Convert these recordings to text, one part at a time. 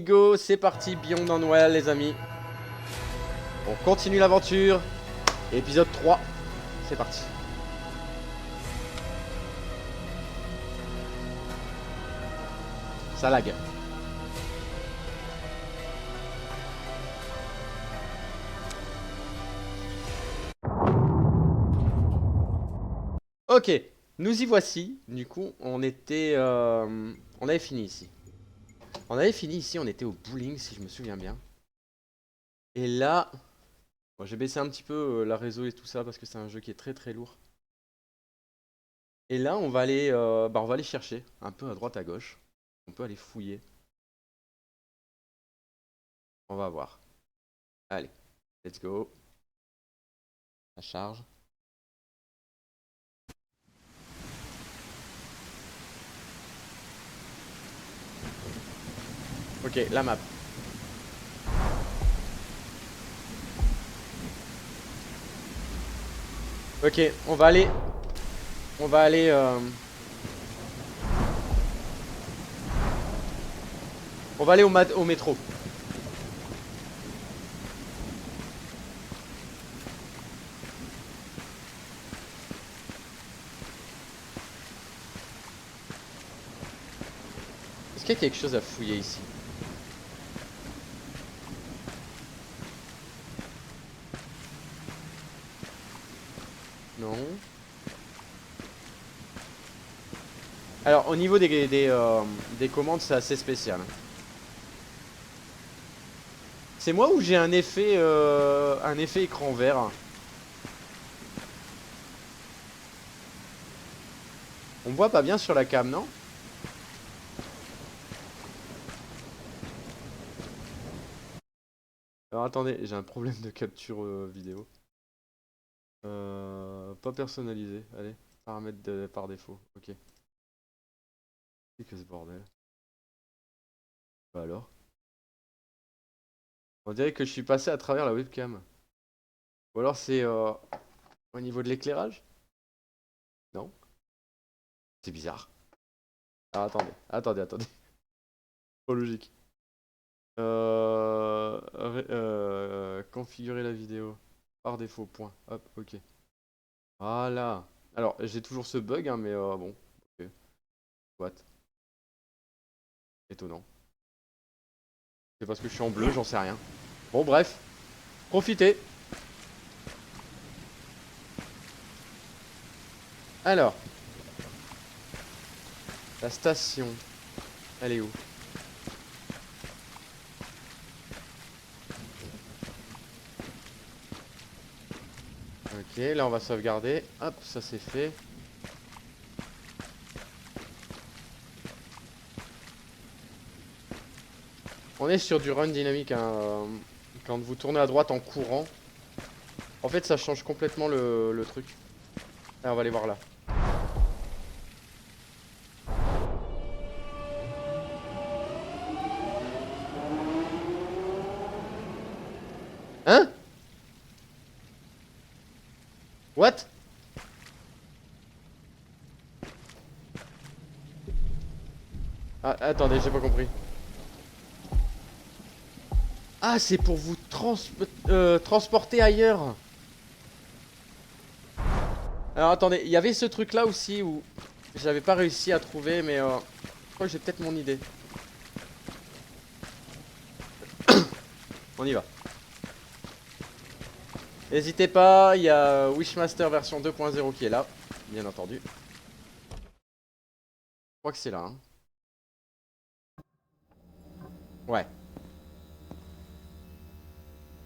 go, c'est parti, Beyond Noël les amis. On continue l'aventure. Épisode 3, c'est parti. Ça lag. Ok, nous y voici. Du coup, on avait fini ici. On avait fini ici, on était au bowling si je me souviens bien. Et là, bon, j'ai baissé un petit peu la réseau et tout ça parce que c'est un jeu qui est très très lourd. Et là, on va aller chercher un peu à droite à gauche. On peut aller fouiller. On va voir. Allez, let's go. Ça charge. Ok, la map. Ok, on va aller. On va aller. On va aller au métro. Est-ce qu'il y a quelque chose à fouiller ici? Non. Alors, au niveau des commandes, c'est assez spécial. C'est moi ou j'ai un effet écran vert? On me voit pas bien sur la cam, non? Alors attendez, j'ai un problème de capture vidéo. Pas personnalisé. Allez, paramètres par défaut. Ok. Qu'est-ce que ce bordel? Bah alors? On dirait que je suis passé à travers la webcam. Ou alors c'est au niveau de l'éclairage? Non? C'est bizarre. Alors attendez. Pas logique. Configurer la vidéo. Par défaut, point. Hop, ok. Voilà. Alors, j'ai toujours ce bug, hein, mais bon. Ok. What? Étonnant. C'est parce que je suis en bleu, j'en sais rien. Bon, bref. Profitez. Alors, la station. Elle est où? Ok, là on va sauvegarder. Hop, ça c'est fait. On est sur du run dynamique, hein. Quand vous tournez à droite en courant, en fait ça change complètement le truc. Allez, on va aller voir là. Hein? What? Ah, attendez, j'ai pas compris. Ah, c'est pour vous transporter ailleurs. Alors attendez, il y avait ce truc là aussi où j'avais pas réussi à trouver, mais je crois que j'ai peut-être mon idée. On y va. N'hésitez pas, il y a Wishmaster version 2.0 qui est là, bien entendu. Je crois que c'est là, hein. Ouais.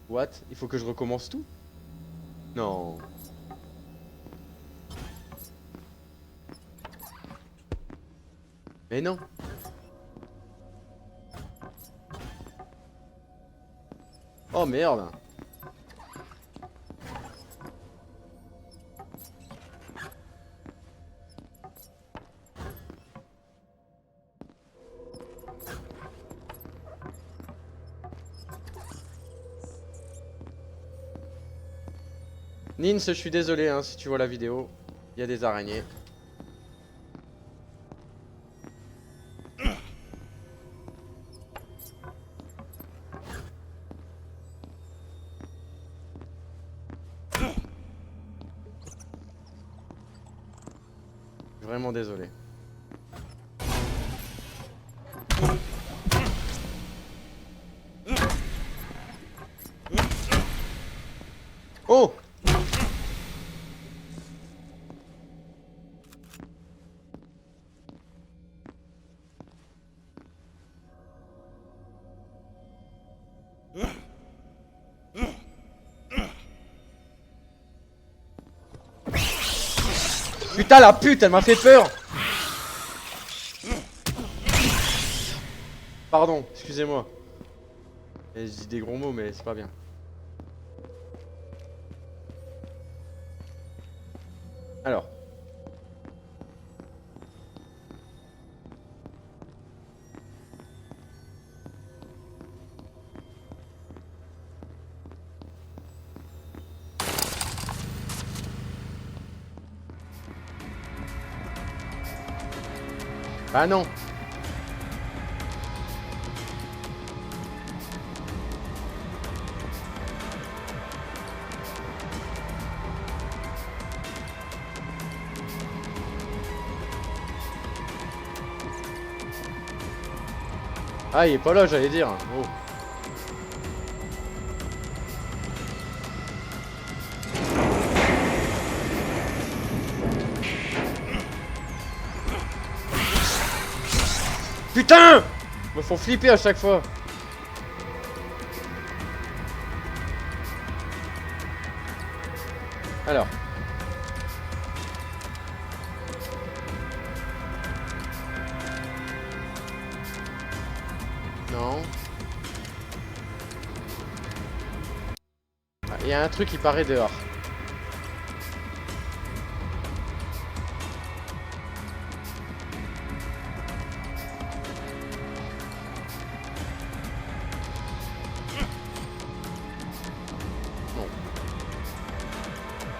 What? Il faut que je recommence tout? Non. Mais non. Oh merde. Nins, je suis désolé hein, si tu vois la vidéo. Il y a des araignées. Vraiment désolé. Oh! Putain la pute, elle m'a fait peur! Pardon, excusez-moi. Je dis des gros mots mais c'est pas bien. Alors. Bah non. Ah il est pas là j'allais dire. Oh. Putain! Ils me font flipper à chaque fois. Alors. Non. Il y a un truc qui paraît dehors. Non.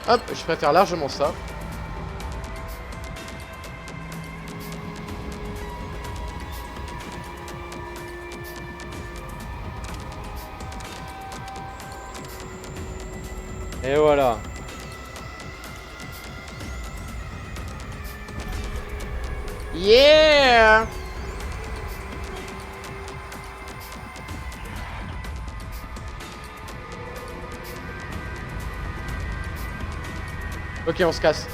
Hop, je préfère largement ça. Et voilà. Yeah! Ok, on se casse.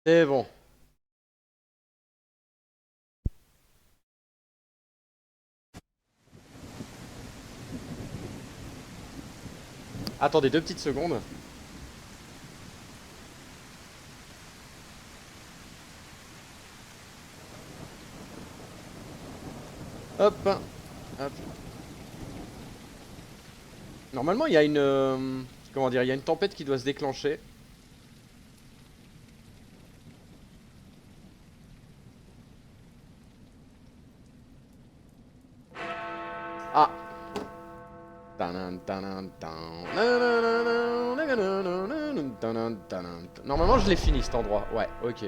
C'est bon. Attendez 2 petites secondes. Hop. Hop. Normalement, il y a une... comment dire? Il y a une tempête qui doit se déclencher. Ah. Normalement, je l'ai fini cet endroit. Ouais, ok.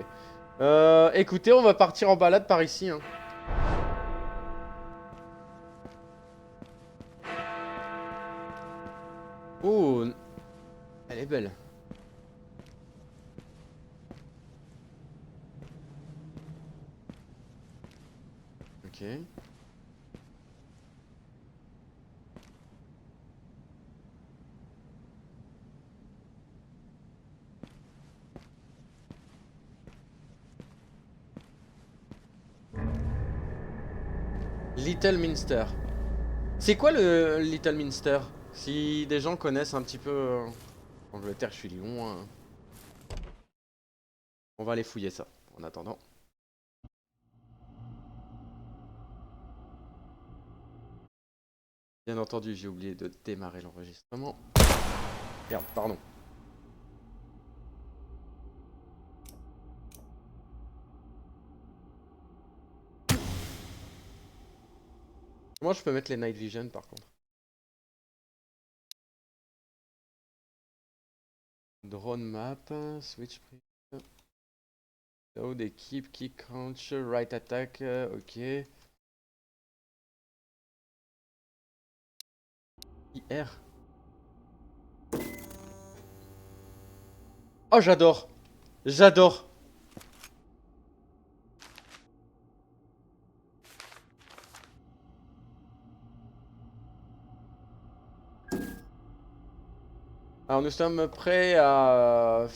Écoutez, on va partir en balade par ici. Hein. Oh, elle est belle. Ok. Little Minster. C'est quoi le Little Minster? Si des gens connaissent un petit peu Angleterre, je suis Lyon. Hein. On va aller fouiller ça en attendant. Bien entendu, j'ai oublié de démarrer l'enregistrement. Merde, pardon. Comment je peux mettre les night vision par contre? Drone map, switch print. Load, équipe, kick, crunch, right attack, ok. IR. Oh, j'adore. J'adore. Alors nous sommes prêts à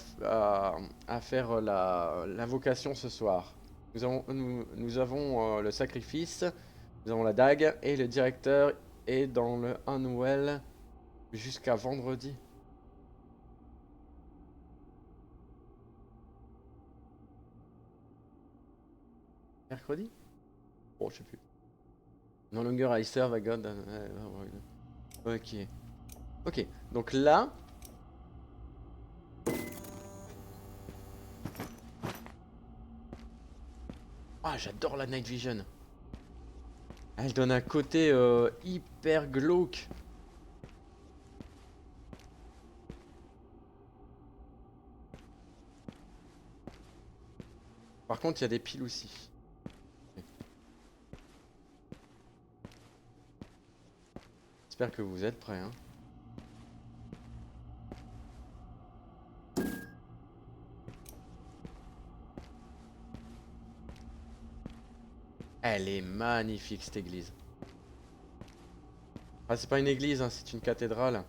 faire l'invocation ce soir. Nous avons le sacrifice, nous avons la dague et le directeur est dans le Unwell jusqu'à vendredi. Mercredi? Bon, je sais plus. No longer I serve a God. Ok. Ok, donc là... Ah, j'adore la Night Vision. Elle donne un côté hyper glauque. Par contre, il y a des piles aussi. J'espère que vous êtes prêts, hein. Elle est magnifique cette église. Ah, c'est pas une église, hein, c'est une cathédrale.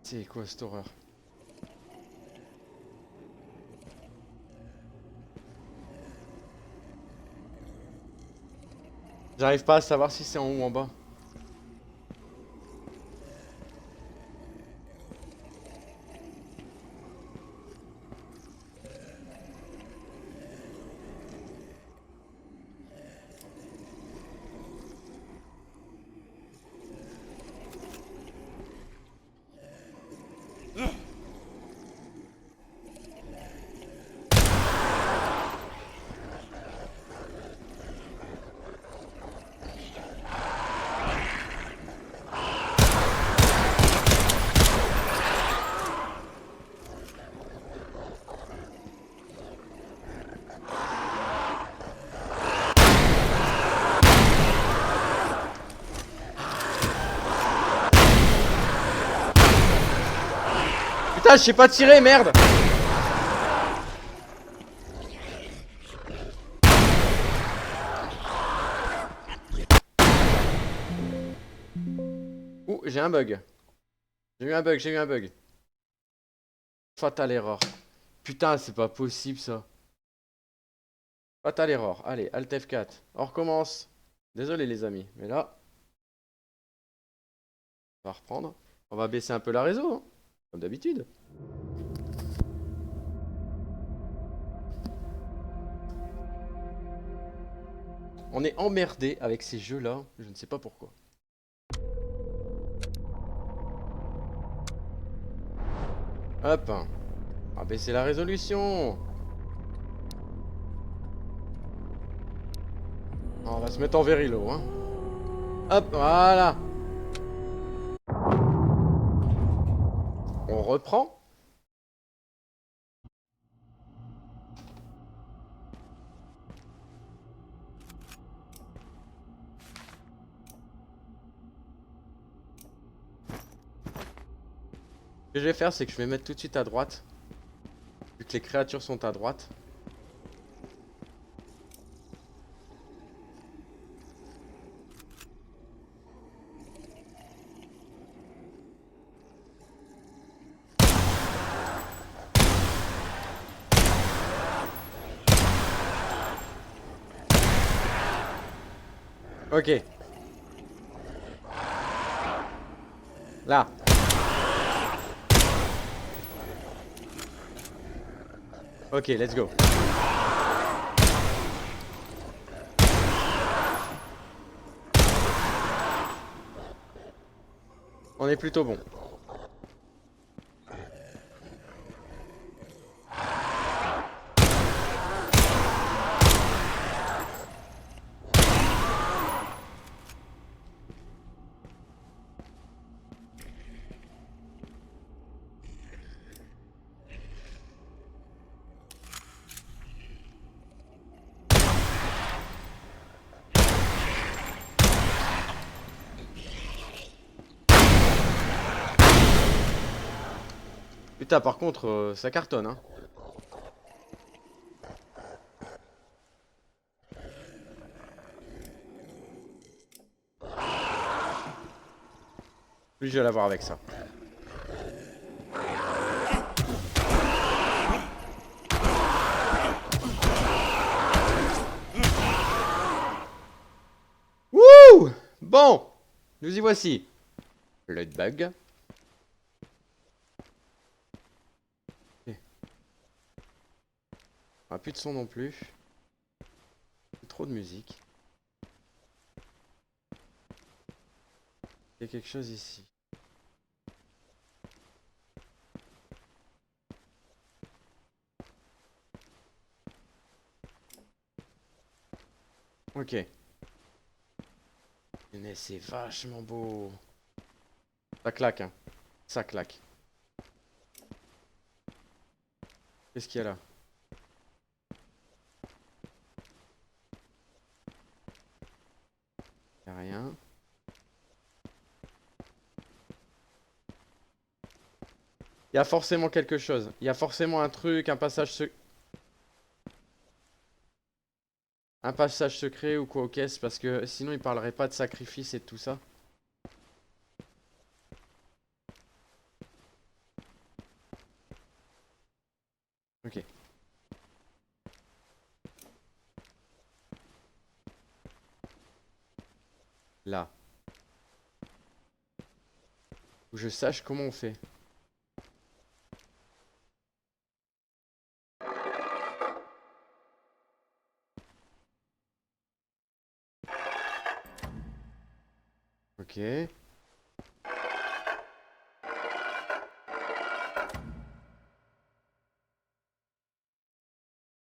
C'est quoi cette horreur? J'arrive pas à savoir si c'est en haut ou en bas. Putain, je sais pas tirer, merde! Ouh, j'ai un bug. J'ai eu un bug. Fatal error. Putain, c'est pas possible ça. Fatal error. Allez, Alt F4. On recommence. Désolé les amis, mais là, on va reprendre. On va baisser un peu la réseau, hein, comme d'habitude. On est emmerdé avec ces jeux-là, je ne sais pas pourquoi. Hop. On va baisser la résolution. On va se mettre en very low, hein. Hop, voilà. On reprend. Ce que je vais faire, c'est que je vais mettre tout de suite à droite. Vu que les créatures sont à droite. Ok. Là. Ok, let's go. On est plutôt bon. Putain, par contre, ça cartonne, hein. Lui, je vais l'avoir avec ça. Wouh! Bon, nous y voici. Le bug. Okay. Ah, plus de son non plus. Trop de musique. Il y a quelque chose ici. Ok. Mais c'est vachement beau. Ça claque, hein. Ça claque. Qu'est-ce qu'il y a là? Y'a rien. Il y a forcément quelque chose. Il y a forcément un truc, un passage secret. Un passage secret ou quoi aux caisses, parce que sinon il parlerait pas de sacrifice et de tout ça. Ok. Là. Faut que je sache comment on fait. Ok.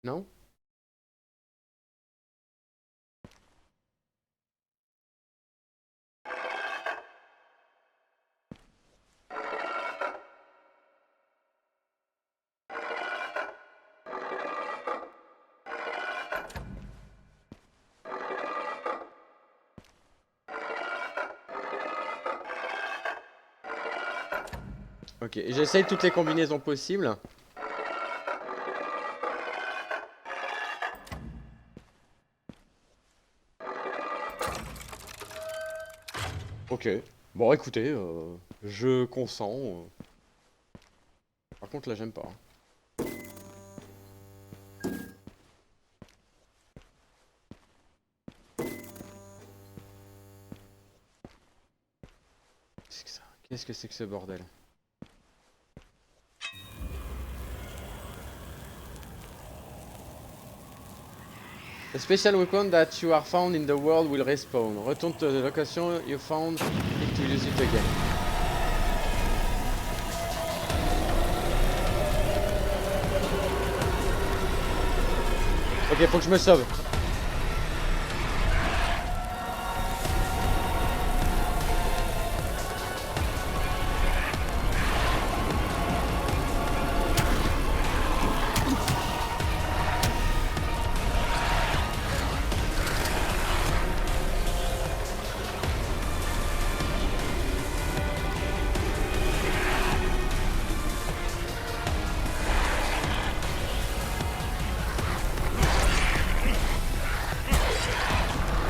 Non? Ok, j'essaye toutes les combinaisons possibles. Ok. Bon, écoutez, je consens. Par contre, là, j'aime pas. Qu'est-ce que ça? Qu'est-ce que c'est que ce bordel? A special weapon that you are found in the world will respawn. Return to the location you found it to use it again. Ok, faut que je me sauve.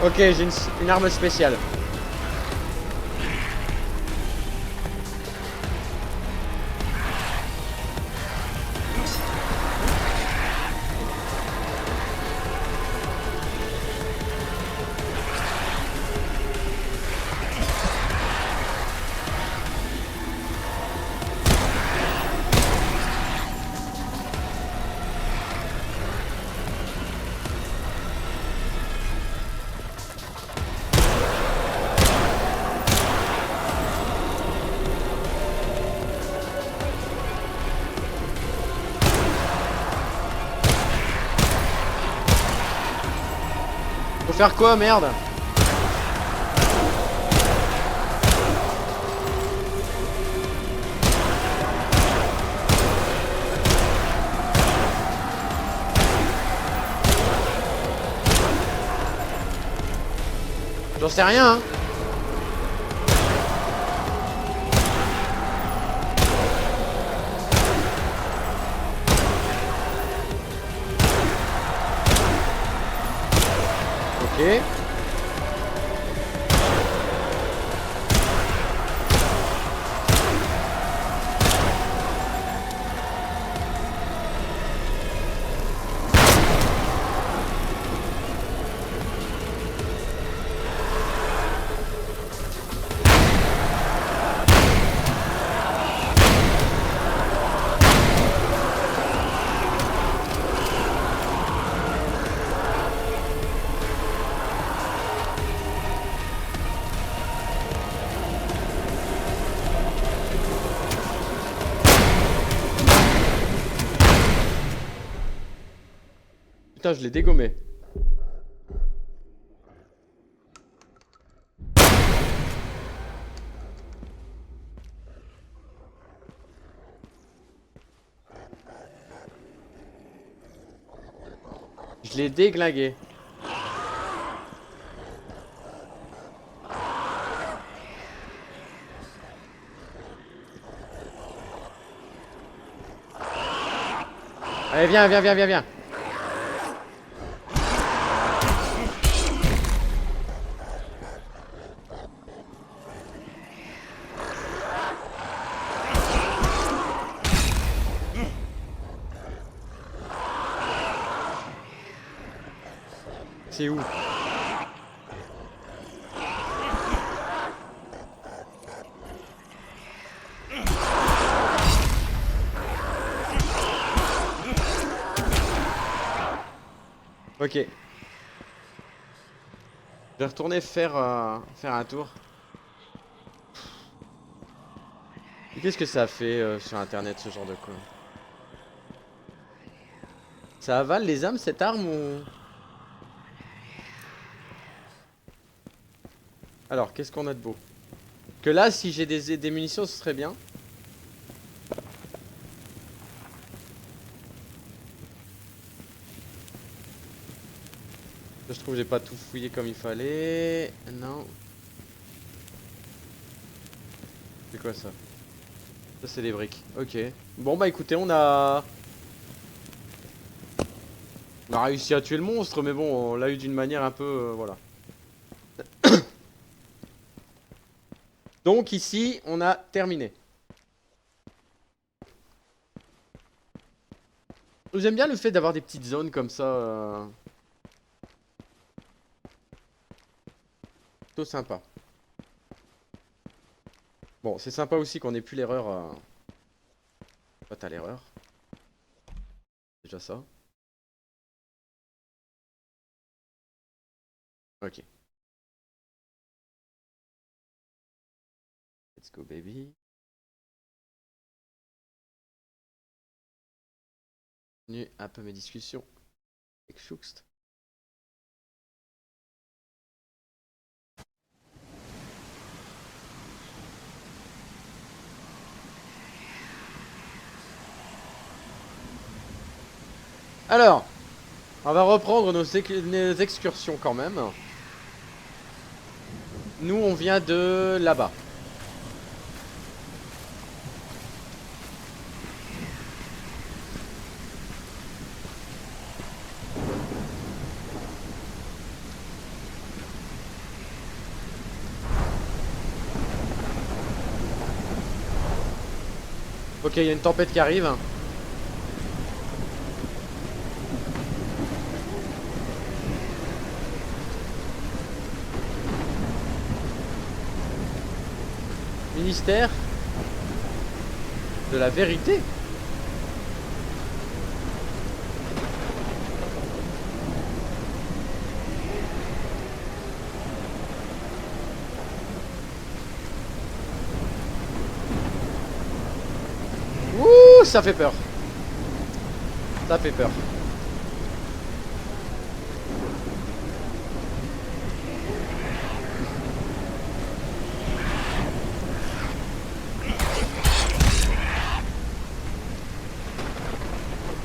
Ok, j'ai une arme spéciale. Faut faire quoi, merde? J'en sais rien, hein. Ok. Putain, je l'ai dégommé. Je l'ai déglingué. Allez, viens, viens, viens, viens, viens. C'est où? Ok. Je vais retourner faire un tour. Qu'est-ce que ça fait sur internet ce genre de quoi? Ça avale les âmes cette arme ou... Alors, qu'est-ce qu'on a de beau? Que là, si j'ai des munitions, ce serait bien. Je trouve que j'ai pas tout fouillé comme il fallait. Non. C'est quoi ça? Ça, c'est des briques. Ok. Bon, bah écoutez, on a réussi à tuer le monstre, mais bon, on l'a eu d'une manière un peu... voilà. Donc ici, on a terminé. J'aime bien le fait d'avoir des petites zones comme ça. Plutôt sympa. Bon, c'est sympa aussi qu'on ait plus l'erreur. Toi, t'as l'erreur. Déjà ça. Ok. Let's go, baby. Continue un peu mes discussions avec Choukst. Alors, on va reprendre nos excursions quand même. Nous, on vient de là-bas. Ok, il y a une tempête qui arrive. Ministère de la vérité. Ouh, ça fait peur. Ça fait peur.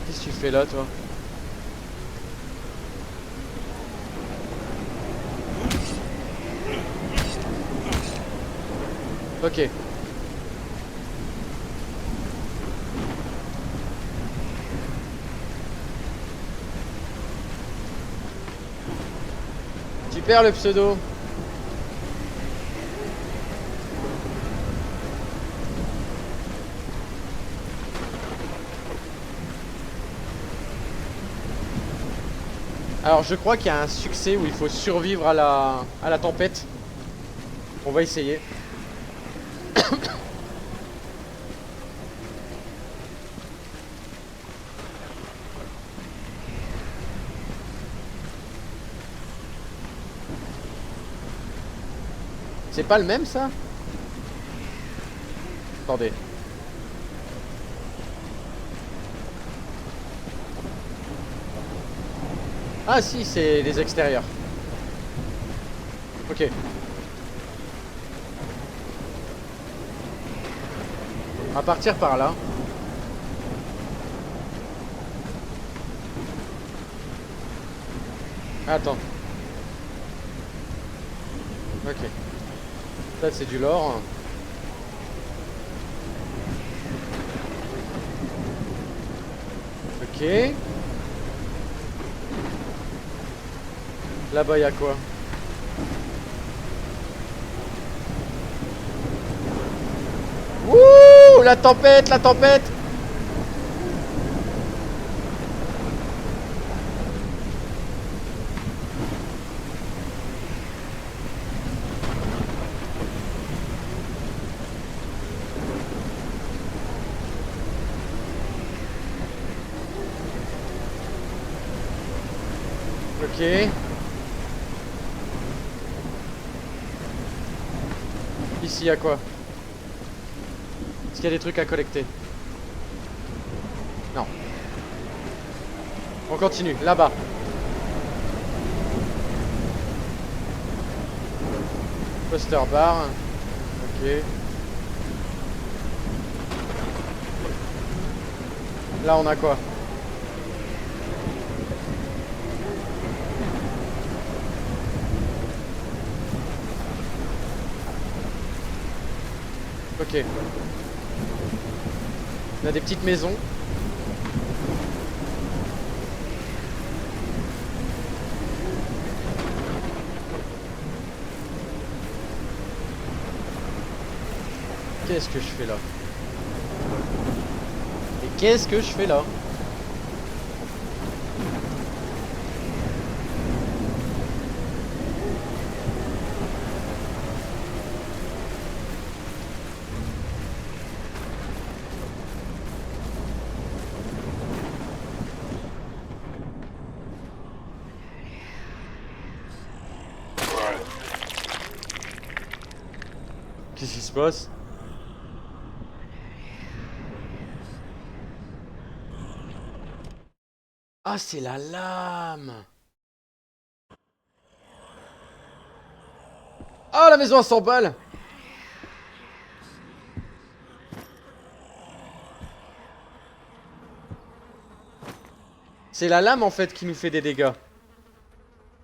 Qu'est-ce que tu fais là, toi? Ok. Super le pseudo. Alors je crois qu'il y a un succès où il faut survivre à la tempête. On va essayer. C'est pas le même ça? Attendez. Ah si, c'est les extérieurs. Ok. On va partir par là. Attends. Ok. Ça c'est du lore. Ok. Là-bas y'a quoi? Wouh! La tempête, la tempête! Ok. Ici y'a quoi? Est-ce qu'il y a des trucs à collecter? Non. On continue, là-bas. Poster bar. Ok. Là on a quoi? Ok. On a des petites maisons. Qu'est-ce que je fais là? Et qu'est-ce que je fais là? Qu'est-ce qui se passe? Ah, c'est la lame! Ah, la maison à 100 balles! C'est la lame en fait qui nous fait des dégâts.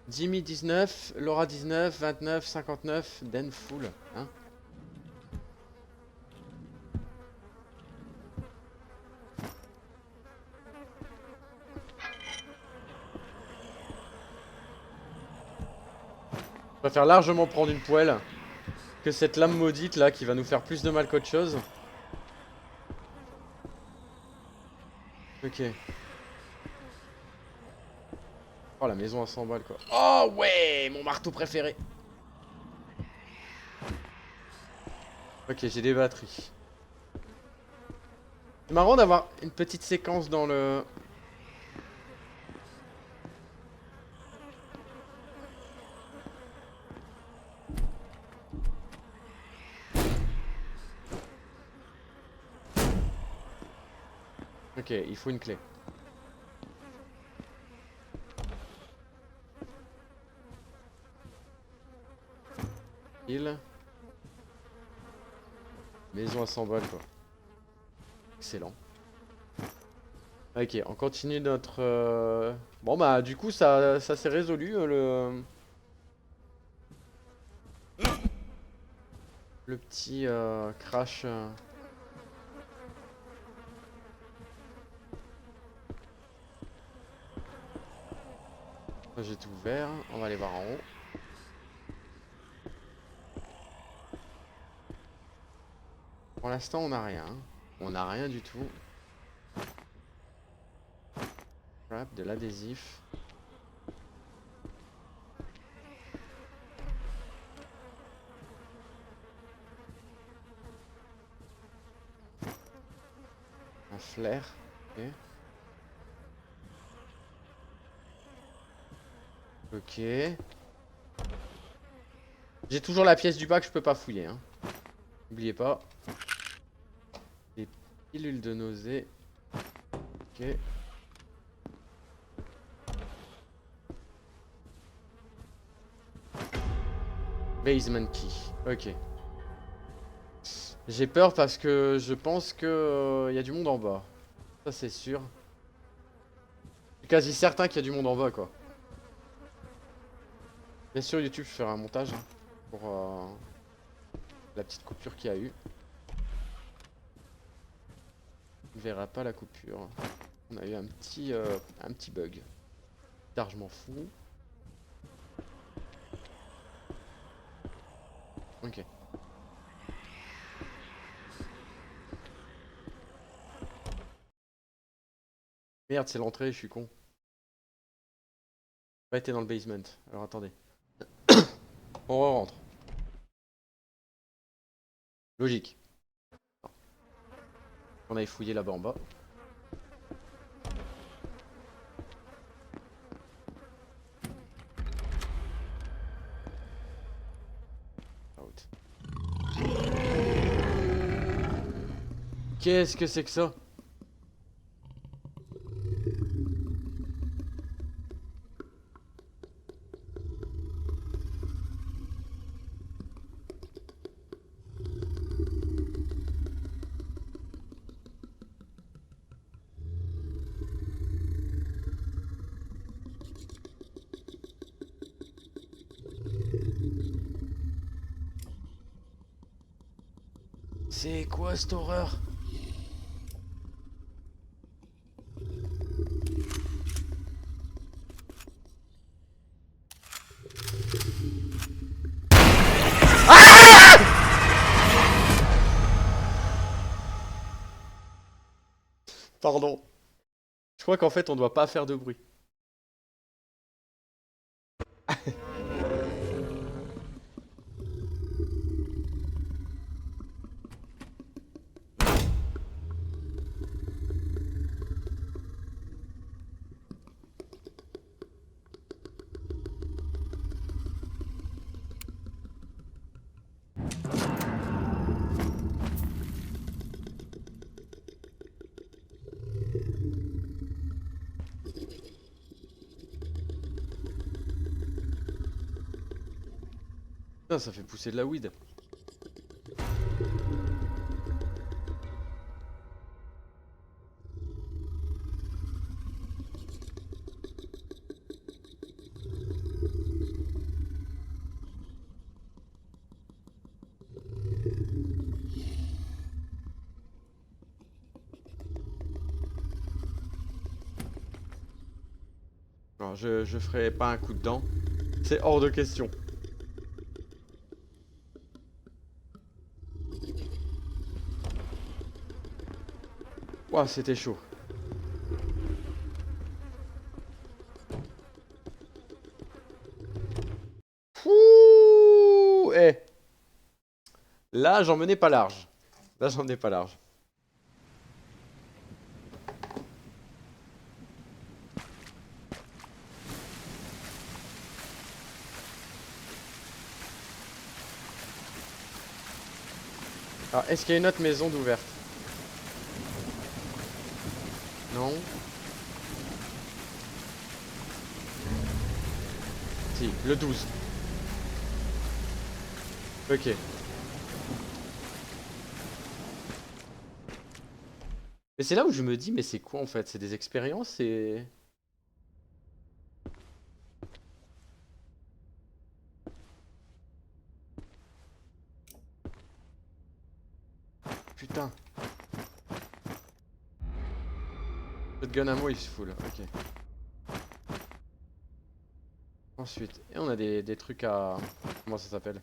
Jimmy 19, Laura 19, 29, 59, Den full. Hein? Je préfère largement prendre une poêle que cette lame maudite là qui va nous faire plus de mal qu'autre chose. Ok. Oh, la maison à 100 balles quoi. Oh ouais, mon marteau préféré. Ok, j'ai des batteries. C'est marrant d'avoir une petite séquence dans le... Ok, il faut une clé. Il... Maison à 100 balles quoi. Excellent. Ok, on continue notre... Bon bah du coup ça s'est résolu le petit crash. J'ai tout ouvert, on va aller voir en haut. Pour l'instant, on n'a rien. On n'a rien du tout. Crap, de l'adhésif. Un flair. Ok. Ok. J'ai toujours la pièce du bas que je peux pas fouiller. Hein. N'oubliez pas. Des pilules de nausée. Ok. Basement key. Ok. J'ai peur parce que je pense que y a du monde en bas. Ça c'est sûr. Je suis quasi certain qu'il y a du monde en bas quoi. Bien sûr YouTube je ferai un montage hein, pour la petite coupure qu'il y a eu. On verra pas la coupure. On a eu un petit bug. Tard je m'en fous. Ok. Merde c'est l'entrée, je suis con. J'ai pas été dans le basement. Alors attendez. On re-rentre. Logique. On avait fouillé là-bas en bas. Out. Qu'est-ce que c'est que ça? C'est quoi cette horreur? Pardon. Je crois qu'en fait on doit pas faire de bruit. Putain, ça fait pousser de la weed. Non, je ferai pas un coup de dent. C'est hors de question. Ouah, c'était chaud. Ouh, eh. Là, j'en menais pas large. Là, j'en ai pas large. Alors, est-ce qu'il y a une autre maison d'ouverte? Non. Si, le 12. Ok. Mais c'est là où je me dis, mais c'est quoi en fait? C'est des expériences et... Putain. Shotgun ammo, il se fout là. Ok. Ensuite, et on a des trucs à... Comment ça s'appelle?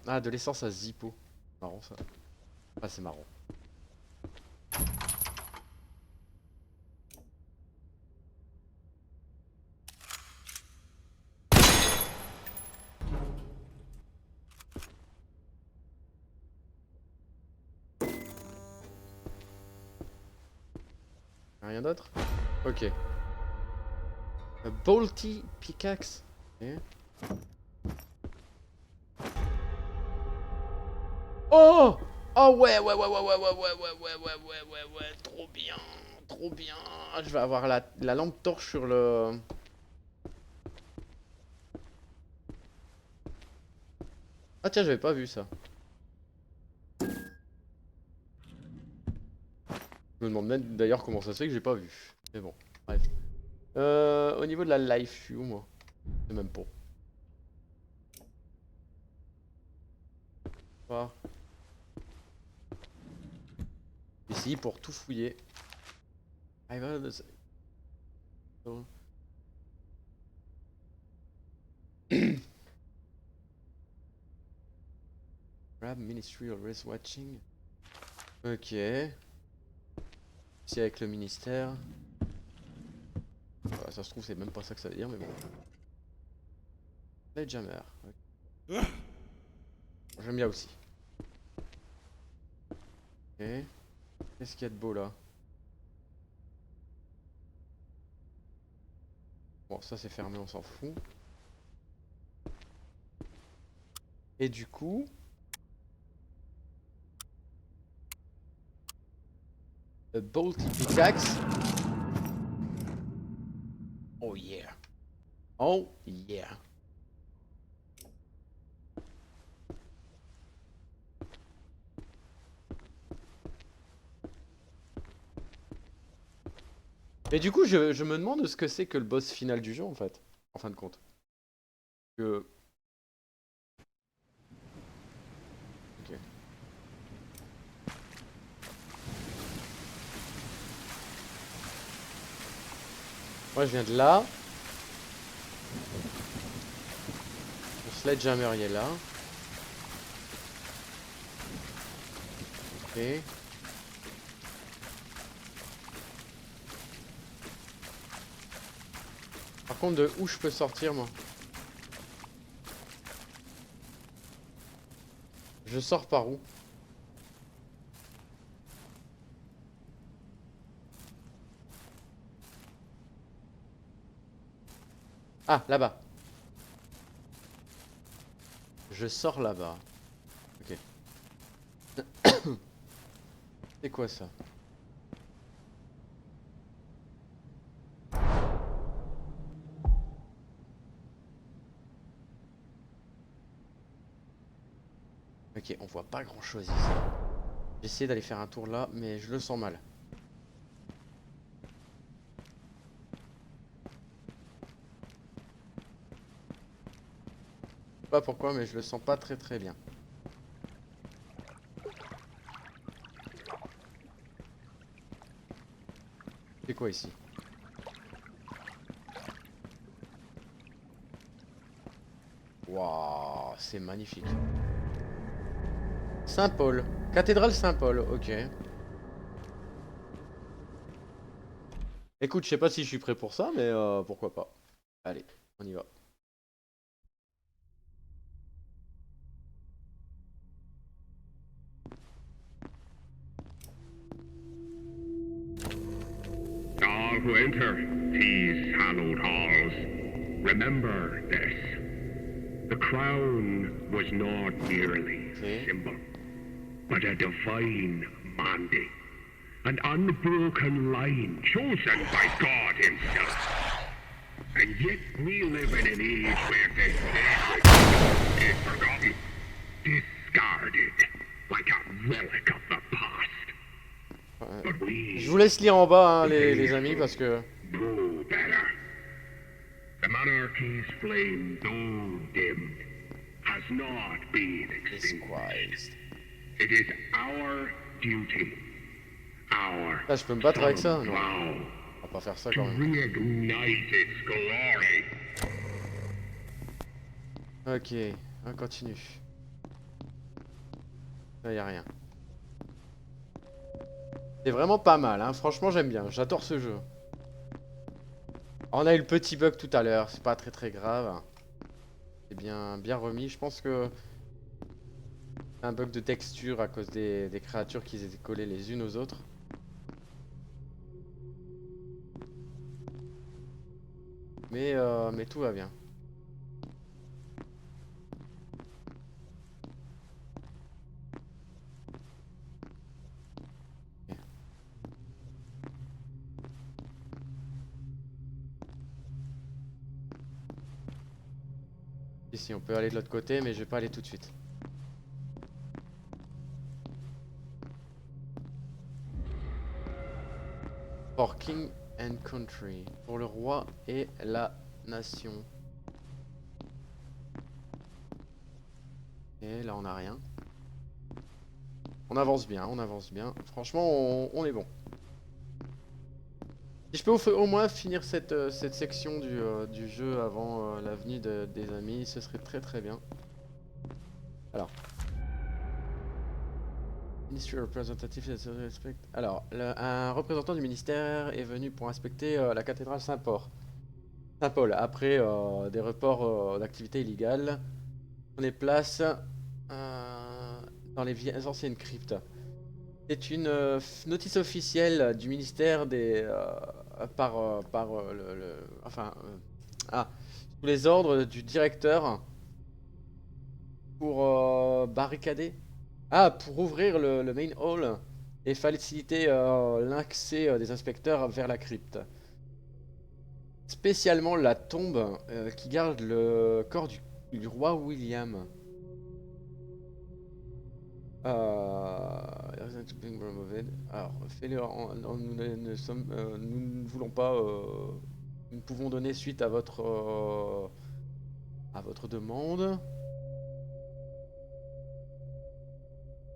Ah, de l'essence à Zippo. Marrant ça. Ah, c'est marrant. Rien d'autre? Ok. A bolty pickaxe. Ok. Oh! Oh ouais, ouais, ouais, ouais, ouais, ouais, ouais, ouais, ouais, ouais, ouais, ouais, ouais, trop bien, trop bien. Je vais avoir la lampe torche sur le... Ah tiens, j'avais pas vu ça. Je me demande même d'ailleurs comment ça se fait que j'ai pas vu. Mais bon, bref. Au niveau de la life, je suis où moi? C'est même pas. Pas. Ici pour tout fouiller. Ah, voilà, Grab Ministry always watching. Ok. Ici avec le ministère. Ça se trouve, c'est même pas ça que ça veut dire, mais bon. Sledgehammer. Ok. J'aime bien aussi. Ok. Qu'est-ce qu'il y a de beau là? Bon, ça c'est fermé, on s'en fout. Et du coup, le Bolty Pickaxe. Oh yeah. Oh yeah. Et du coup, je me demande ce que c'est que le boss final du jeu en fait. En fin de compte. Que... Ok. Moi je viens de là. Le Sledgehammer il est là. Ok. Par contre, de où je peux sortir moi? Je sors par où? Ah, là-bas. Je sors là-bas. Ok. C'est quoi ça? Ok, on voit pas grand chose ici. J'essaie d'aller faire un tour là, mais je le sens mal. Je sais pas pourquoi, mais je le sens pas très très bien. C'est quoi ici? Waouh, c'est magnifique. Saint-Paul. Cathédrale Saint-Paul, ok. Écoute, je sais pas si je suis prêt pour ça, mais pourquoi pas. Allez, on y va. All who enter these hallowed halls, remember this. The crown was not merely a symbol, but a divine mandate. An unbroken line chosen by God himself. And yet we live in an age where this sacred is forgotten, discarded, like a relic of the past. But we, Je vous laisse lire en bas, hein, les amis, parce que... know better. The monarchy's flame, though dimmed, has not been extinguished. It is our duty, our Là, je peux me battre avec ça? Non. vow On va pas faire ça to quand même. reignite its glory. Ok, on continue. Là, y a rien. C'est vraiment pas mal, hein. Franchement, j'aime bien. J'adore ce jeu. On a eu le petit bug tout à l'heure. C'est pas très grave. C'est bien remis. Je pense que c'est un bug de texture à cause des créatures qui étaient collées les unes aux autres. Mais tout va bien. Ici, on peut aller de l'autre côté, mais je vais pas aller tout de suite. For King and Country. Pour le roi et la nation. Et là, on n'a rien. On avance bien, on avance bien. Franchement, on est bon. Si je peux au moins finir cette section du jeu avant la venue des amis, ce serait très bien. Alors. Ministry representative. Alors, un représentant du ministère est venu pour inspecter la cathédrale Saint-Paul. Après des reports d'activités illégales, on est place dans les anciennes cryptes. C'est une notice officielle du ministère sous les ordres du directeur pour barricader. Pour ouvrir le main hall et faciliter l'accès des inspecteurs vers la crypte. Spécialement la tombe qui garde le corps du roi William. Alors, fais-le. Nous ne voulons pas. Nous pouvons donner suite à votre demande.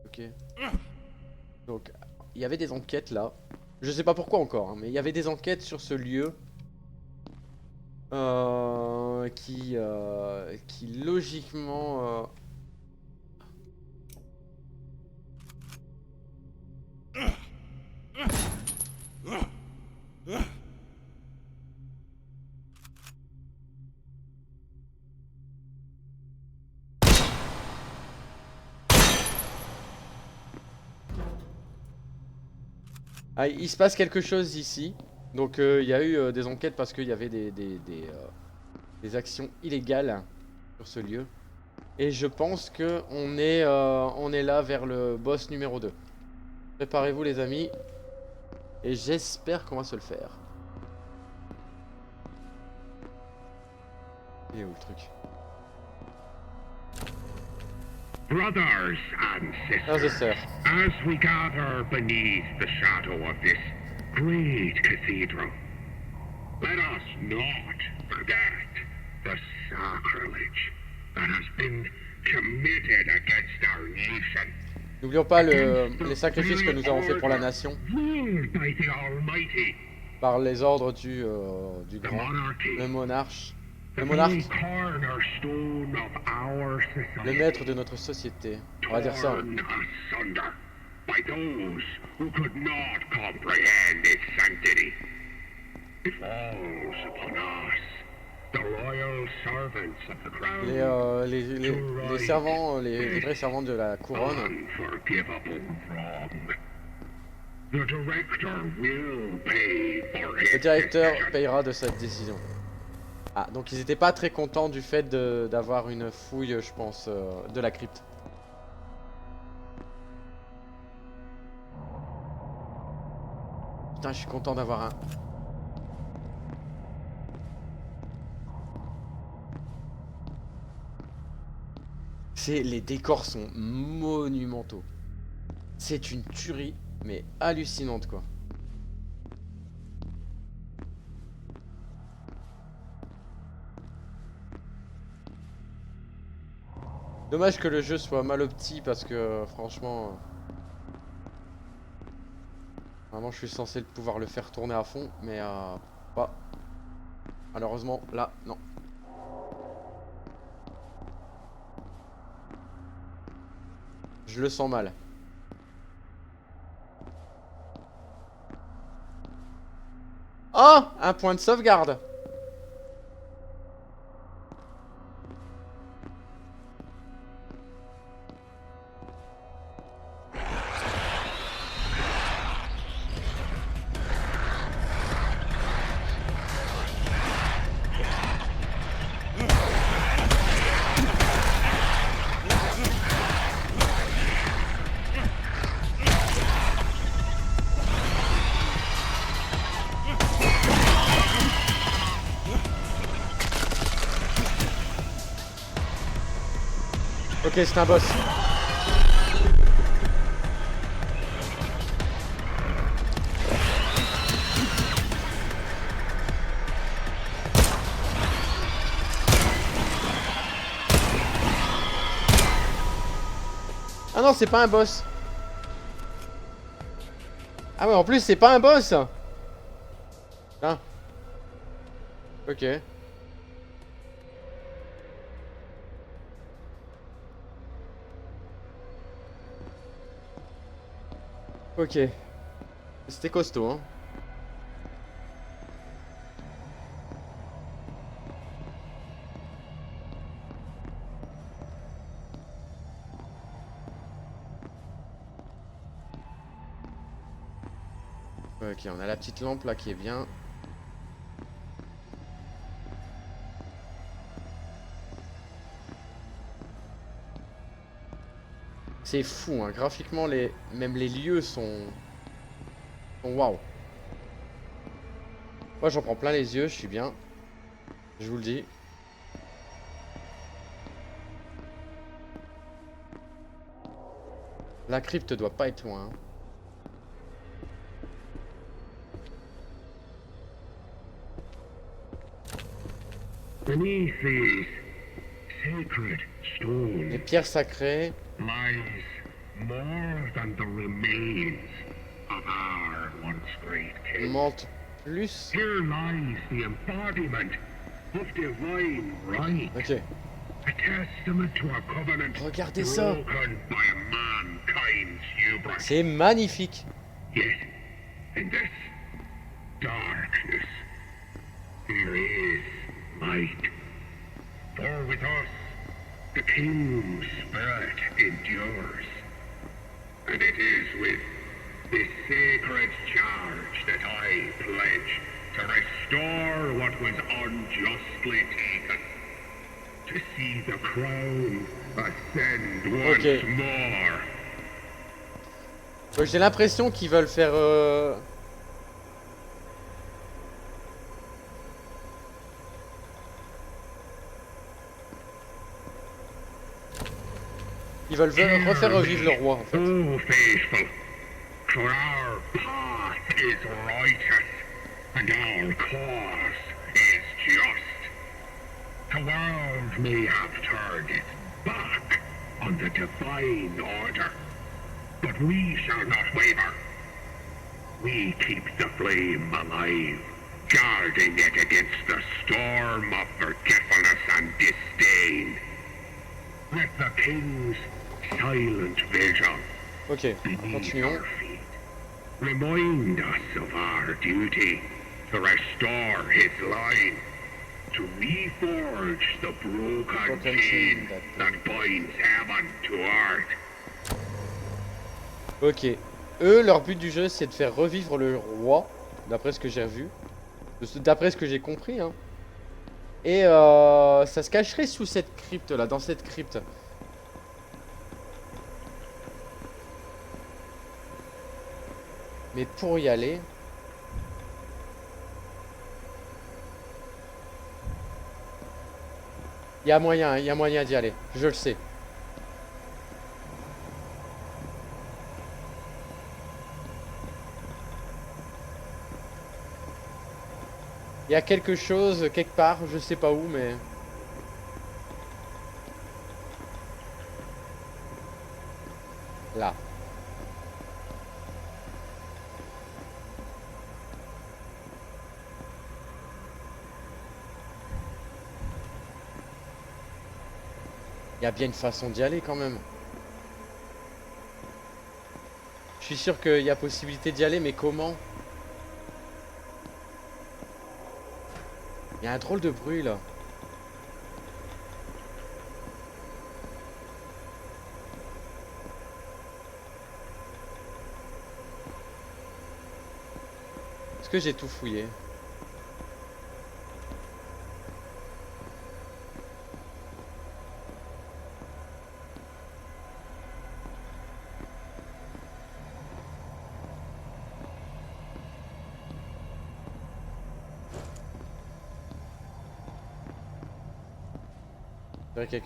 Ok. Donc, il y avait des enquêtes là. Je sais pas pourquoi encore, hein, mais il y avait des enquêtes sur ce lieu qui logiquement. Il se passe quelque chose ici. Donc il y a eu des enquêtes parce qu'il y avait des actions illégales sur ce lieu. Et je pense que on est là vers le boss numéro 2. Préparez-vous les amis. Et j'espère qu'on va se le faire. Il est où le truc? Brothers and sisters, as we gather beneath the shadow of this great cathedral, let us not forget the sacrilege that has been committed against our nation. N'oublions pas les sacrifices que nous avons faits pour la nation. Par les ordres du grand, le monarque. Le maître de notre société. On va dire ça. Les servants, les vrais servants de la couronne. Le directeur payera de cette décision. Donc ils étaient pas très contents du fait d'avoir une fouille, je pense, de la crypte. Putain, je suis content d'avoir un... Les décors sont monumentaux. C'est une tuerie, mais hallucinante, quoi. Dommage que le jeu soit mal opti parce que franchement... Vraiment je suis censé pouvoir le faire tourner à fond, mais pas. Malheureusement là, non. Je le sens mal. Oh, un point de sauvegarde. Ok, c'est un boss. Ah non, c'est pas un boss. Ah ouais, en plus, c'est pas un boss. Ah. Ok. Ok. C'était costaud, hein. Ok, on a la petite lampe là qui est bien. C'est fou, hein. Graphiquement, même les lieux sont waouh. Moi, j'en prends plein les yeux, je suis bien. Je vous le dis. La crypte doit pas être loin, hein. Beneath these sacred Les stones pierres sacrées. lies more than the remains of our once great king. Monte plus. Here lies the embodiment of divine right. Ok. A testament to a covenant Regardez ça. broken by mankind's hubris. C'est magnifique. Yet, in this darkness, there is light. For with us, the king's spirit endures. And it is with this sacred charge that I pledge to restore what was unjustly taken. To see the crown ascend once more. J'ai l'impression qu'ils veulent faire... Ils veulent refaire revivre le roi, en fait. Oh, faithful, for our path is righteous, and our cause is just. The world may have turned its back on the divine order, but we shall not waver. We keep the flame alive, guarding it against the storm of forgetfulness and disdain. Let the king's silent vision beneath continuons. our feet remind us of our duty to restore his line, to reforge the broken chain that binds heaven to earth. Ok. Eux, leur but du jeu, c'est de faire revivre le roi, d'après ce que j'ai vu. D'après ce que j'ai compris, hein. Et ça se cacherait sous cette crypte là, dans cette crypte. Mais pour y aller... il y a moyen d'y aller, je le sais. Il y a quelque chose, quelque part, je sais pas où, mais... là. Il y a bien une façon d'y aller quand même. Je suis sûr qu'il y a possibilité d'y aller, mais comment? Il y a un drôle de bruit là. Est-ce que j'ai tout fouillé?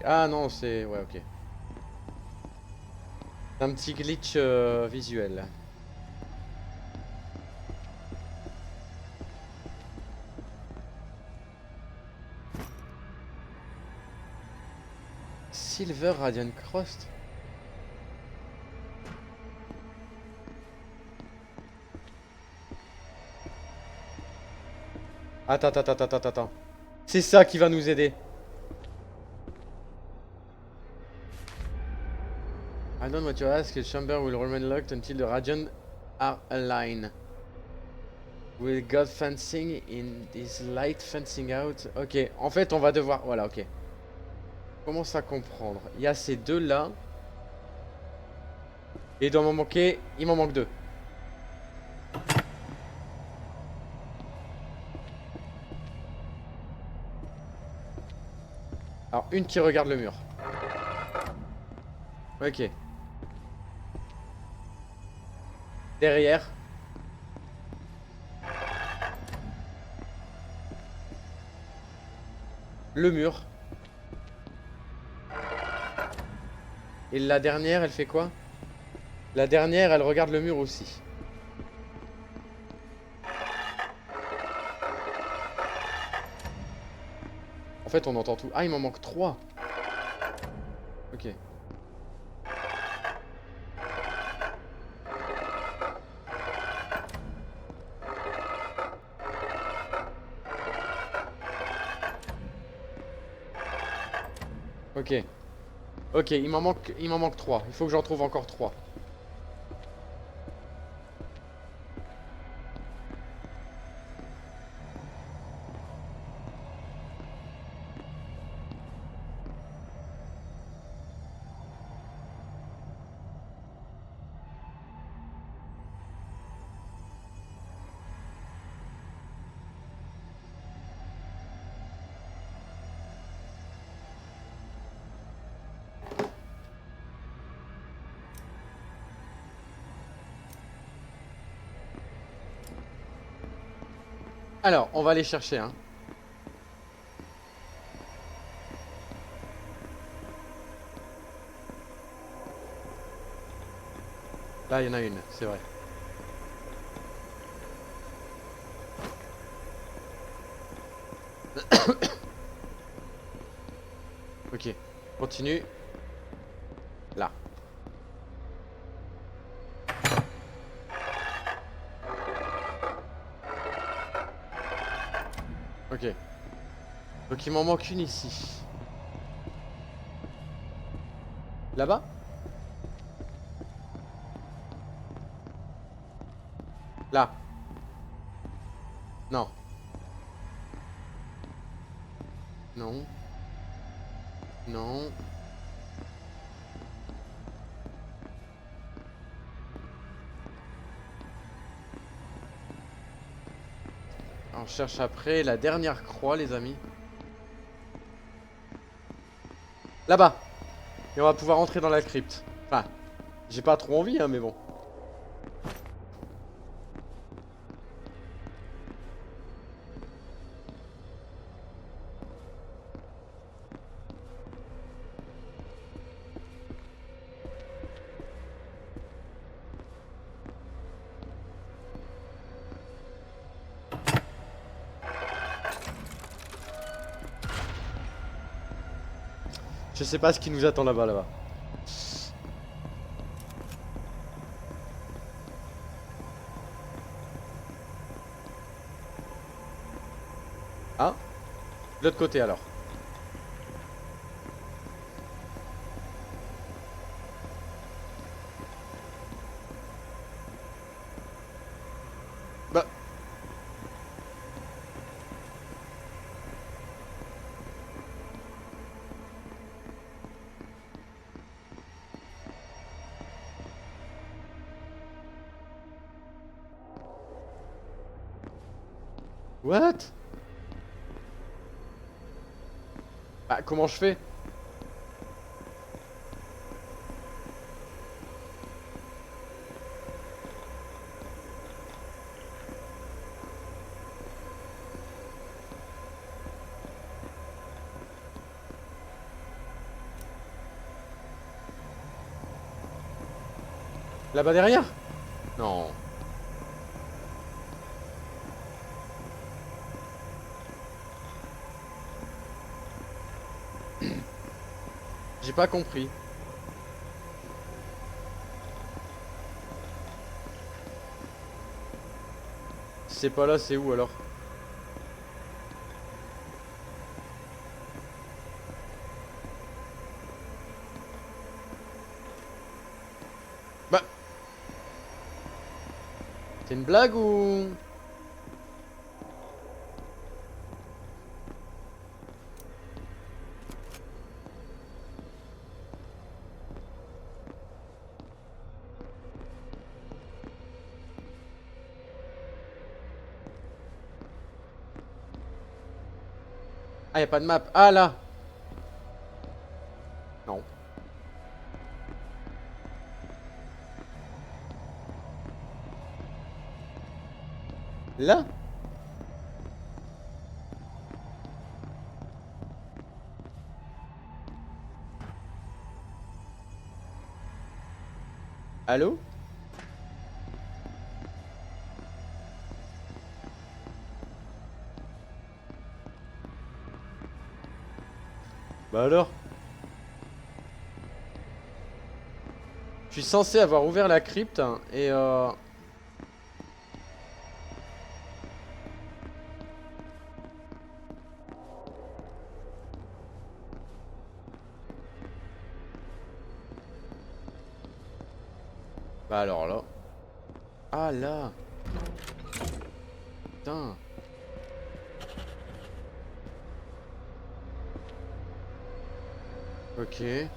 Ah non, c'est... Ouais, ok. C'est un petit glitch visuel. Silver Radiant Cross. Attends. C'est ça qui va nous aider. I don't know what you ask. The chamber will remain locked until the Radiant are aligned. Will God fencing in this light fencing out? Ok, en fait on va devoir... Voilà, ok. Commence à comprendre. Il y a ces deux là. Et il doit m'en manquer... Il m'en manque deux. Alors une qui regarde le mur. Ok. Derrière. Le mur. Et la dernière, elle fait quoi? La dernière, elle regarde le mur aussi. En fait, on entend tout. Ah, il m'en manque 3. Ok. Ok. Ok, il m'en manque 3. Il faut que j'en trouve encore 3. Alors, on va aller chercher, hein. Là, il y en a une, c'est vrai. Ok. Continue. Là. Ok. Donc il m'en manque une ici. Là-bas? Là. Non. Non. Non. On cherche après la dernière croix, les amis. Là-bas. Et on va pouvoir entrer dans la crypte. Enfin, j'ai pas trop envie, hein, mais bon. Je sais pas ce qui nous attend là-bas. Ah, de l'autre côté alors. What? Bah, comment je fais? Là-bas derrière? Non. J'ai pas compris. Si c'est pas là, c'est où alors? Bah. C'est une blague ou... Ah, y a pas de map. Ah, là. Non. Là? Allô? Bah alors? Je suis censé avoir ouvert la crypte hein, et bah alors là. Ah là. Putain. Ok.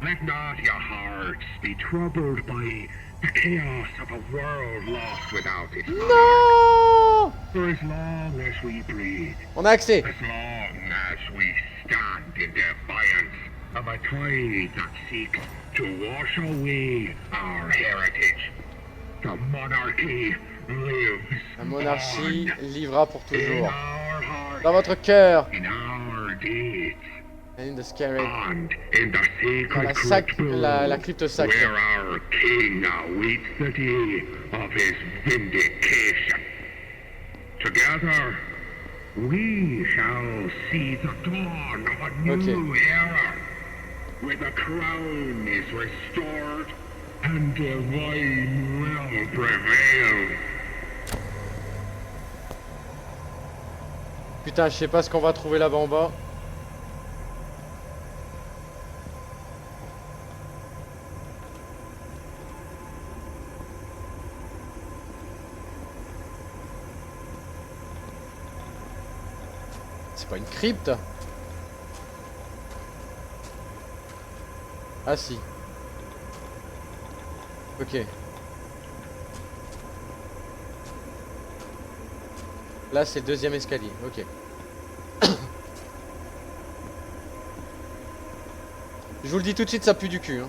Let not your hearts be troubled by the chaos of a world lost without its monarch. Non! For as long as we breathe, On a accès. as long as we stand in defiance of a tide that seeks to wash away our heritage, the monarchy lives La monarchie on livra pour in toujours. our hearts, Dans votre cœur. in our deeds, And in the scary. and in the Dans la, sacred crypt la crypte sacrée. where our king awaits the day of his vindication. Together, we shall see the dawn of a new era, where the crown is restored and divine will prevail. Putain, je sais pas ce qu'on va trouver là-bas en bas. C'est pas une crypte. Ah si. Ok. Là c'est le deuxième escalier, ok. Je vous le dis tout de suite, ça pue du cul hein.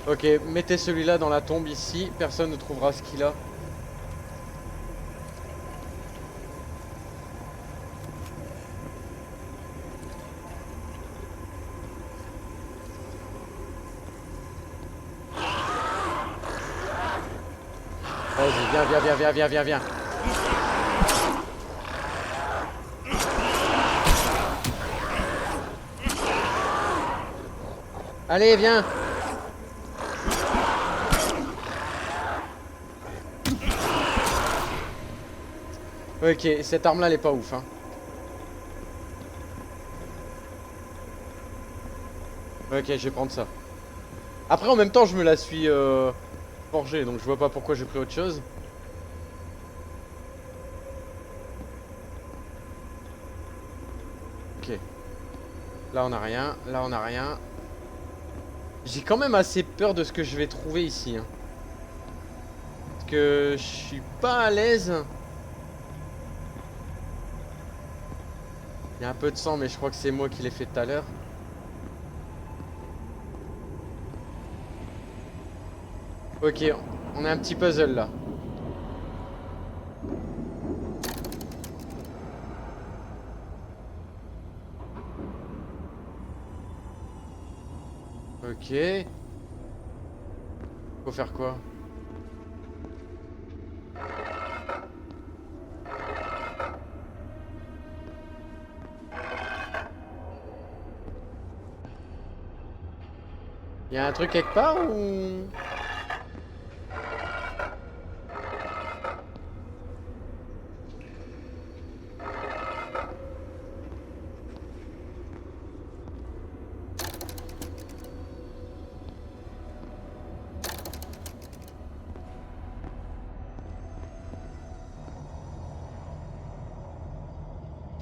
Ok, mettez celui-là dans la tombe ici, personne ne trouvera ce qu'il a. Vas-y, viens. Allez, viens. Ok, cette arme là elle est pas ouf hein. Ok, je vais prendre ça. Après en même temps je me la suis forgée, donc je vois pas pourquoi j'ai pris autre chose. Ok. Là on a rien, là on a rien. J'ai quand même assez peur de ce que je vais trouver ici hein. Parce que je suis pas à l'aise. Il y a un peu de sang mais je crois que c'est moi qui l'ai fait tout à l'heure. Ok, on a un petit puzzle là. Ok. Faut faire quoi? Il y a un truc quelque part ou...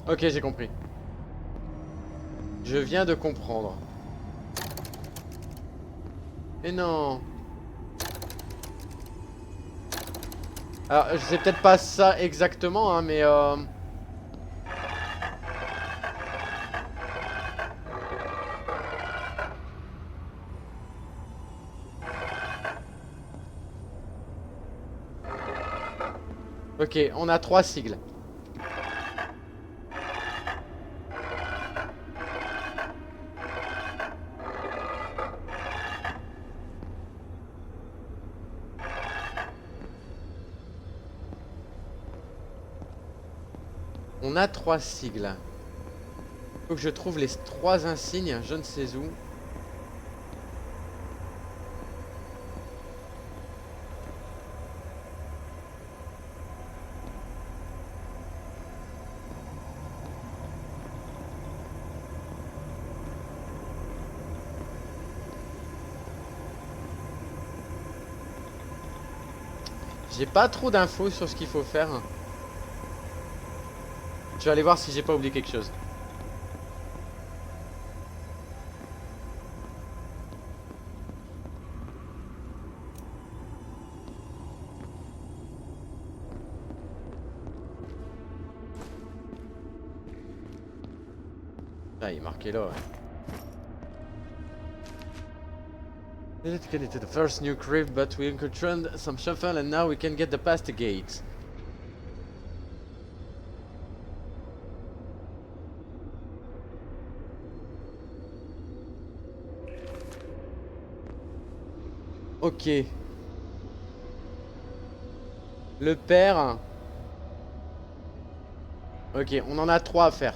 Ok, j'ai compris. Je viens de comprendre. Mais non. Alors, je sais peut-être pas ça exactement, hein, mais... Ok, on a 3 sigles. On a 3 sigles. Faut que je trouve les 3 insignes, je ne sais où. J'ai pas trop d'infos sur ce qu'il faut faire. Je vais aller voir si j'ai pas oublié quelque chose. Ah, il est marqué là, ouais. Let's get into the first new crib, but we encountered some shuffle and now we can get the past the gate. Ok. Le père. Ok, on en a 3 à faire.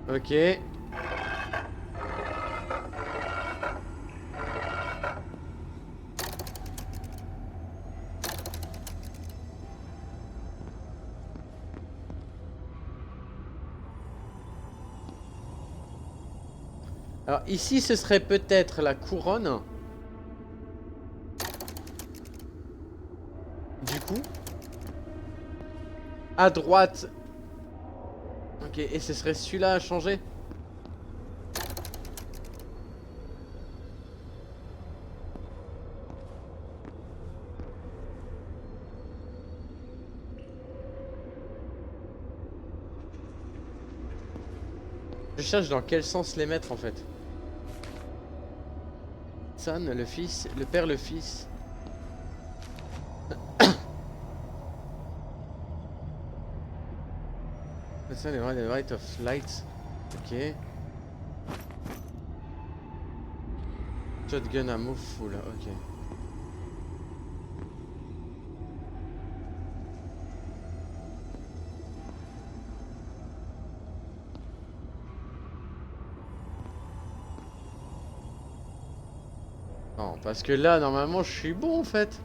Ok. Alors ici ce serait peut-être la couronne. Du coup. À droite. Ok, et ce serait celui-là à changer. Je cherche dans quel sens les mettre en fait. Son, le fils, le père, le fils. The son, the right of light. Ok. Shotgun ammo full, ok. Non, parce que là, normalement, je suis bon en fait.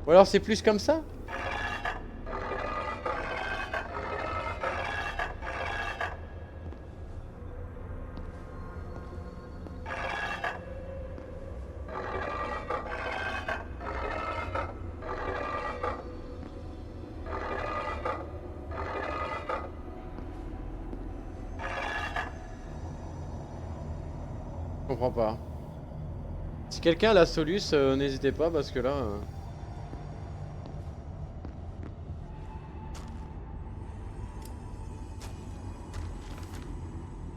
Ou alors c'est plus comme ça? Je comprends pas. Si quelqu'un a la soluce, n'hésitez pas parce que là...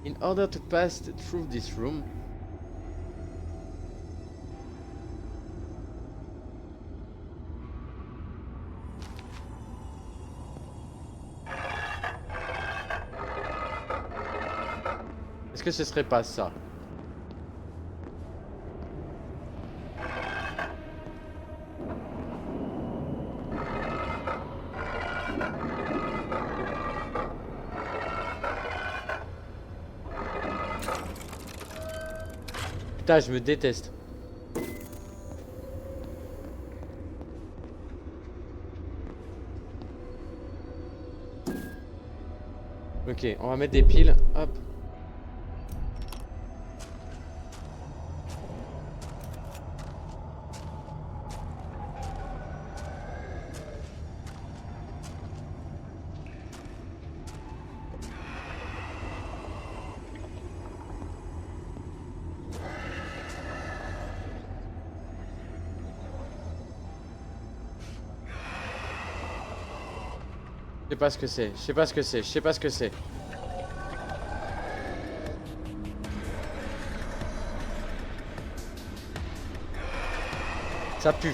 In order to pass through this room... Est-ce que ce serait pas ça? Putain, je me déteste. Ok, on va mettre des piles. Hop. Je sais pas ce que c'est, je sais pas ce que c'est, je sais pas ce que c'est. Ça pue.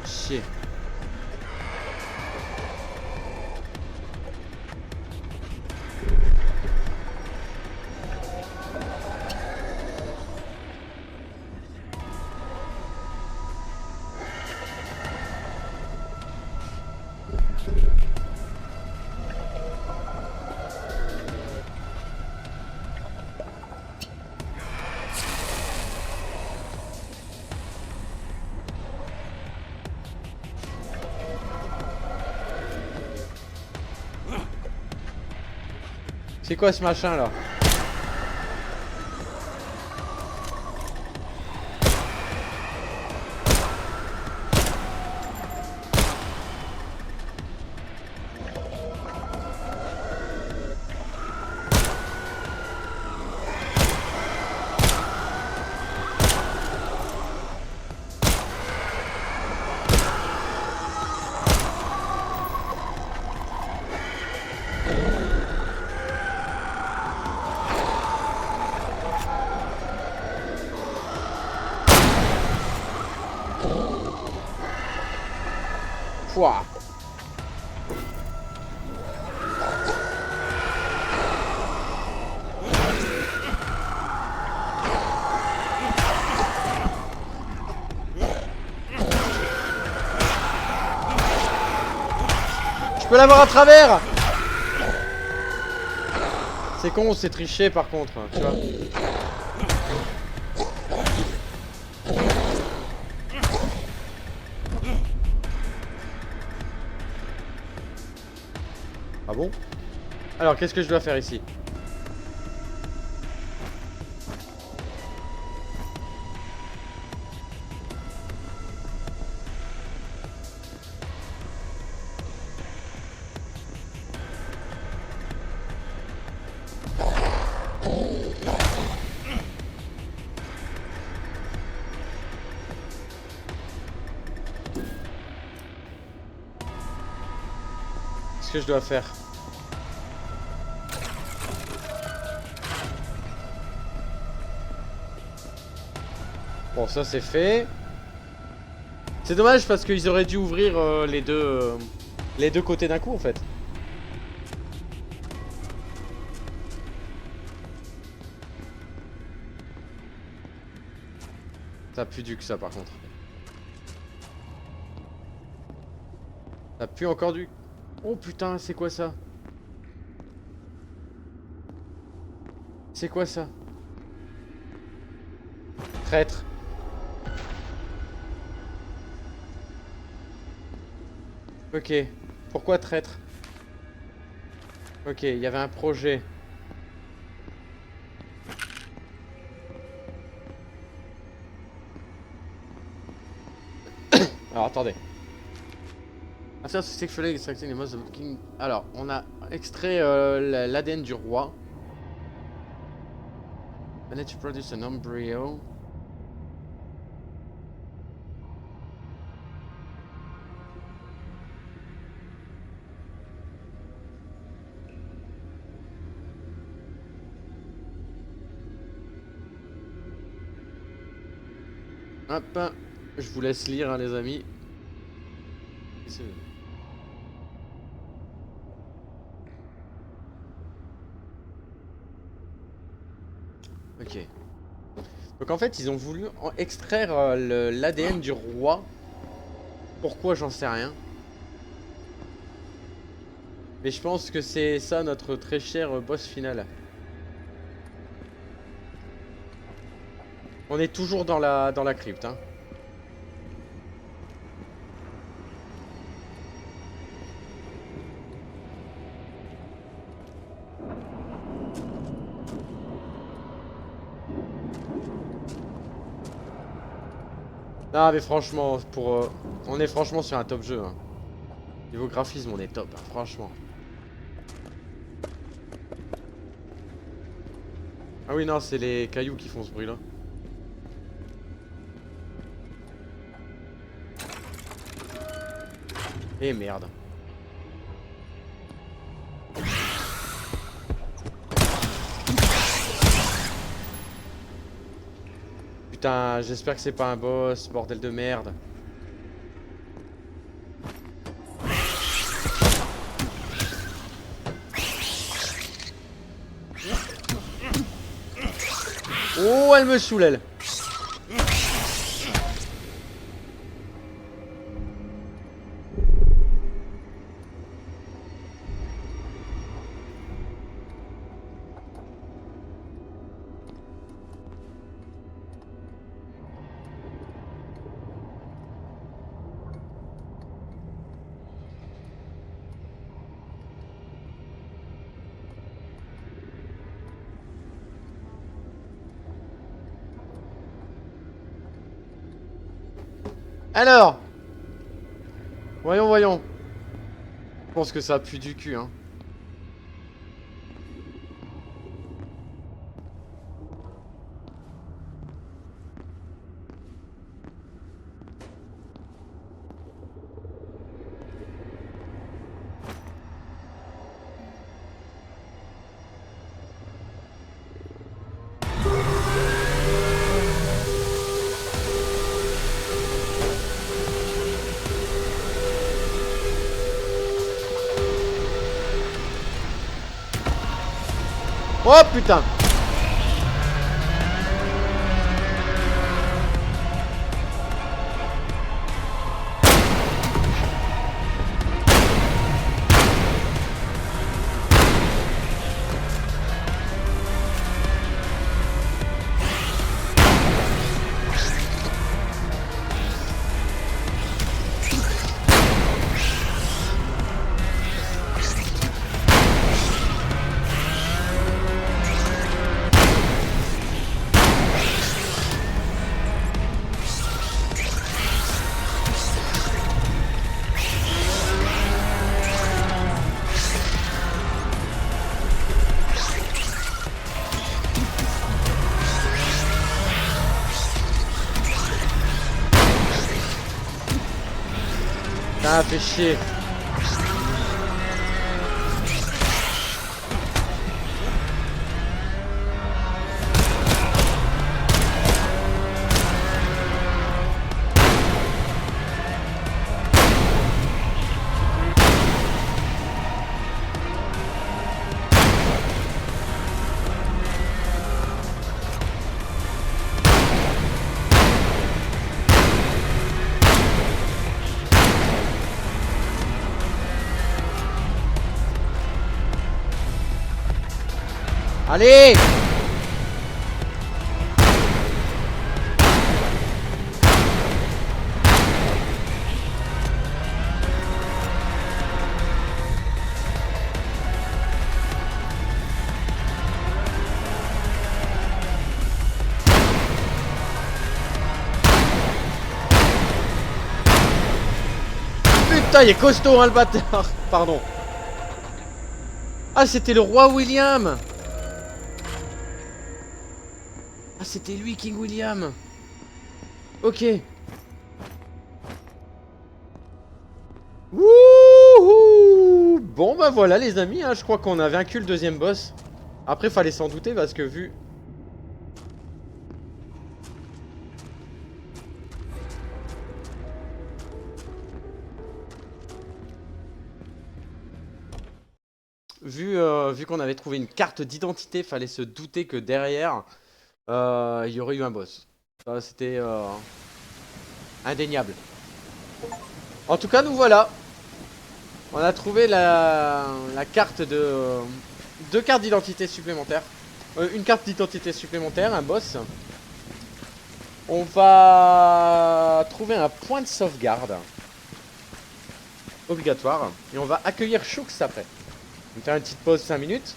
Chier. C'est quoi ce machin là? Pouah. Je peux l'avoir à travers. C'est con, c'est triché par contre, tu vois. Ah bon? Alors qu'est-ce que je dois faire ici? Qu'est-ce que je dois faire? Bon, ça c'est fait. C'est dommage parce qu'ils auraient dû ouvrir les deux côtés d'un coup en fait. Ça pue du que ça par contre. Ça pue encore du... Oh putain, c'est quoi ça? C'est quoi ça? Traître. Ok. Pourquoi traître? Ok, il y avait un projet. Alors attendez. After successfully extracting the most of the king. Alors, on a extrait l'ADN du roi. Managed to produce an embryo. Hop, je vous laisse lire, hein, les amis. Ok. Donc en fait, ils ont voulu extraire l'ADN du roi. Pourquoi, j'en sais rien. Mais je pense que c'est ça notre très cher boss final. On est toujours dans la crypte, hein. Ah mais franchement, on est franchement sur un top jeu, hein. Niveau graphisme, on est top, hein, franchement. Ah oui, non, c'est les cailloux qui font ce bruit-là. Eh merde. Putain, j'espère que c'est pas un boss, bordel de merde. Oh, elle me saoule, elle. Alors, voyons, voyons. Je pense que ça pue du cul, hein. Oh putain. Ah, fait chier. Allez! Putain, il est costaud, hein, le bâtard. Pardon. Ah, c'était le roi William. Ah, c'était lui, King William. Ok. Wouhou. Bon, bah voilà, les amis, hein, je crois qu'on a vaincu le deuxième boss. Après, fallait s'en douter parce que vu... Vu qu'on avait trouvé une carte d'identité, fallait se douter que derrière, il y aurait eu un boss. Ça, c'était indéniable. En tout cas, nous voilà. On a trouvé la carte de... deux cartes d'identité supplémentaires. Une carte d'identité supplémentaire, un boss. On va trouver un point de sauvegarde. Obligatoire. Et on va accueillir Shooks après. On va faire une petite pause 5 minutes.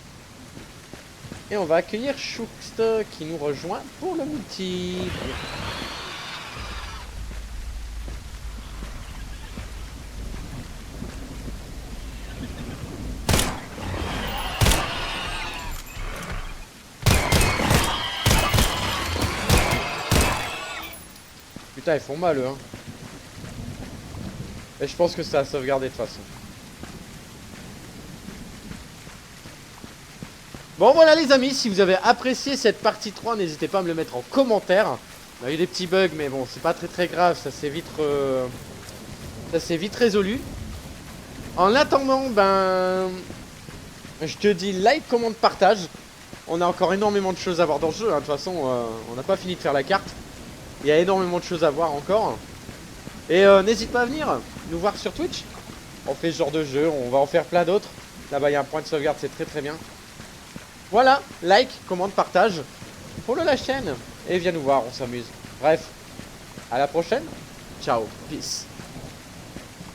Et on va accueillir Shooks qui nous rejoint pour le multi. Putain, ils font mal eux, hein. Et je pense que ça a sauvegardé de toute façon. Bon voilà les amis, si vous avez apprécié cette partie 3, n'hésitez pas à me le mettre en commentaire. On a eu des petits bugs mais bon c'est pas très grave, ça s'est vite résolu. En attendant, ben je te dis like, commente, partage. On a encore énormément de choses à voir dans le jeu, hein. De toute façon on n'a pas fini de faire la carte. Il y a énormément de choses à voir encore. Et n'hésite pas à venir nous voir sur Twitch. On fait ce genre de jeu, on va en faire plein d'autres. Là-bas il y a un point de sauvegarde, c'est très bien. Voilà, like, commente, partage. Follow la chaîne. Et viens nous voir, on s'amuse. Bref, à la prochaine. Ciao, peace.